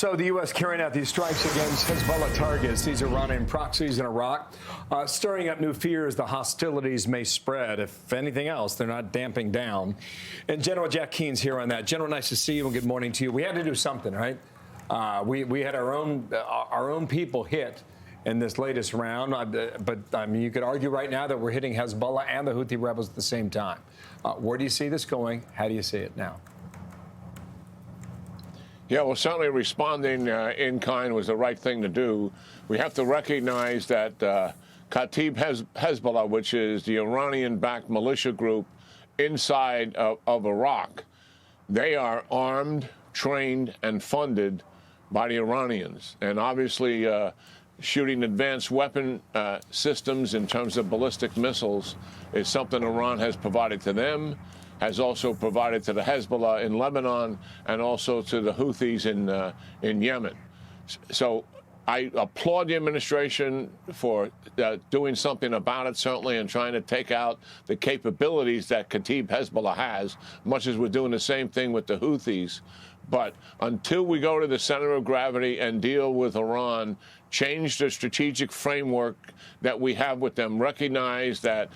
So the U.S. carrying out these strikes against Hezbollah targets, these Iranian proxies in Iraq, stirring up new fears the hostilities may spread. If anything else, they're not damping down. And General Jack Keane's here on that. General, nice to see you and good morning to you. We had to do something, right? We had our own people hit in this latest round. But I mean, you could argue right now that we're hitting Hezbollah and the Houthi rebels at the same time. Where do you see this going? How do you see it now? Yeah, well, certainly responding in kind was the right thing to do. We have to recognize that Kataib Hezbollah, which is the Iranian-backed militia group inside of Iraq, they are armed, trained, and funded by the Iranians. And obviously, shooting advanced weapon systems in terms of ballistic missiles is something Iran has provided to them, has also provided to the Hezbollah in Lebanon, and also to the Houthis in Yemen. So I applaud the administration for doing something about it, certainly, and trying to take out the capabilities that Kataib Hezbollah has, much as we're doing the same thing with the Houthis. But until we go to the center of gravity and deal with Iran, change the strategic framework that we have with them, recognize that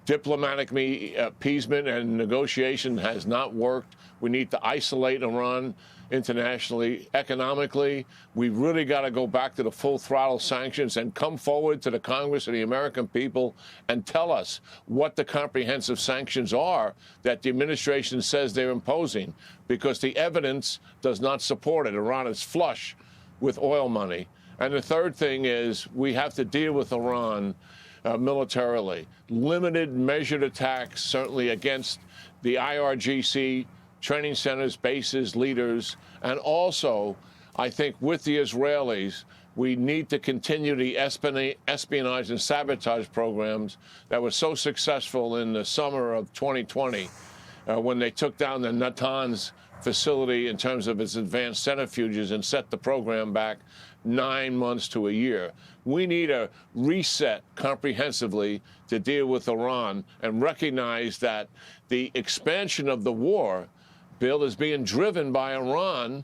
diplomatic appeasement and negotiation has not worked. We need to isolate Iran internationally. Economically, we've really got to go back to the full throttle sanctions and come forward to the Congress and the American people and tell us what the comprehensive sanctions are that the administration says they're imposing, because the evidence does not support it. Iran is flush with oil money. And the third thing is we have to deal with Iran militarily. Limited, measured attacks, certainly against the IRGC, training centers, bases, leaders. And also, I think with the Israelis, we need to continue the espionage and sabotage programs that were so successful in the summer of 2020 when they took down the Natanz facility in terms of its advanced centrifuges and set the program back 9 months to a year. We need to reset comprehensively to deal with Iran and recognize that the expansion of the war, Bill, is being driven by Iran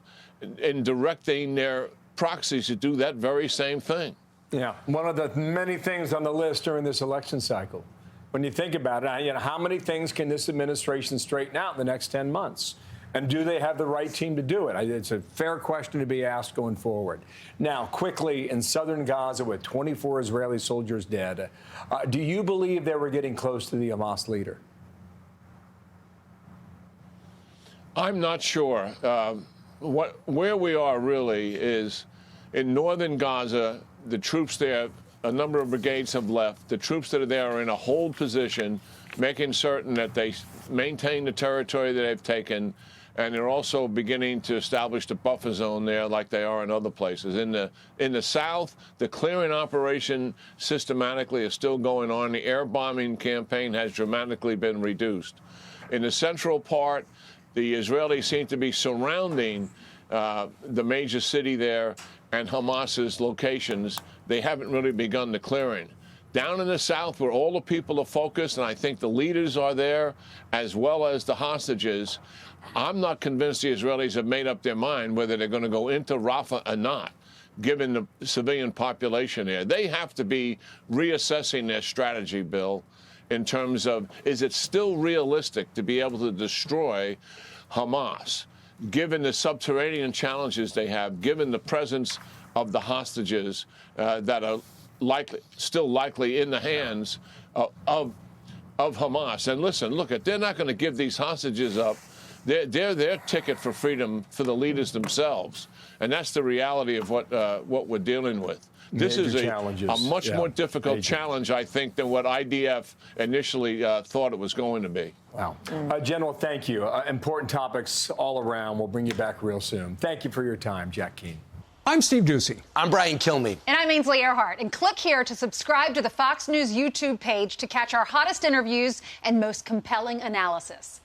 in directing their proxies to do that very same thing. Yeah, one of the many things on the list during this election cycle. When you think about it, how many things can this administration straighten out in the next 10 months? And do they have the right team to do it? It's a fair question to be asked going forward. Now, quickly, in southern Gaza with 24 Israeli soldiers dead, do you believe they were getting close to the Hamas leader? I'm not sure. Where we are really is in northern Gaza, the troops there, a number of brigades have left. The troops that are there are in a hold position, making certain that they maintain the territory that they've taken. And they're also beginning to establish the buffer zone there like they are in other places. In the south, the clearing operation systematically is still going on. The air bombing campaign has dramatically been reduced. In the central part, the Israelis seem to be surrounding the major city there and Hamas's locations. They haven't really begun the clearing. Down in the south, where all the people are focused, and I think the leaders are there, as well as the hostages, I'm not convinced the Israelis have made up their mind whether they're going to go into Rafah or not, given the civilian population there. They have to be reassessing their strategy, Bill, in terms of, is it still realistic to be able to destroy Hamas, given the subterranean challenges they have, given the presence of the hostages that are still likely in the hands of Hamas. And listen, look, they're not going to give these hostages up. They're their ticket for freedom for the leaders themselves. And that's the reality of what we're dealing with. This is a much more difficult challenge, I think, than what IDF initially thought it was going to be. Wow. General, thank you. Important topics all around. We'll bring you back real soon. Thank you for your time, Jack Keane. I'm Steve Doocy. I'm Brian Kilmeade. And I'm Ainsley Earhart. And click here to subscribe to the Fox News YouTube page to catch our hottest interviews and most compelling analysis.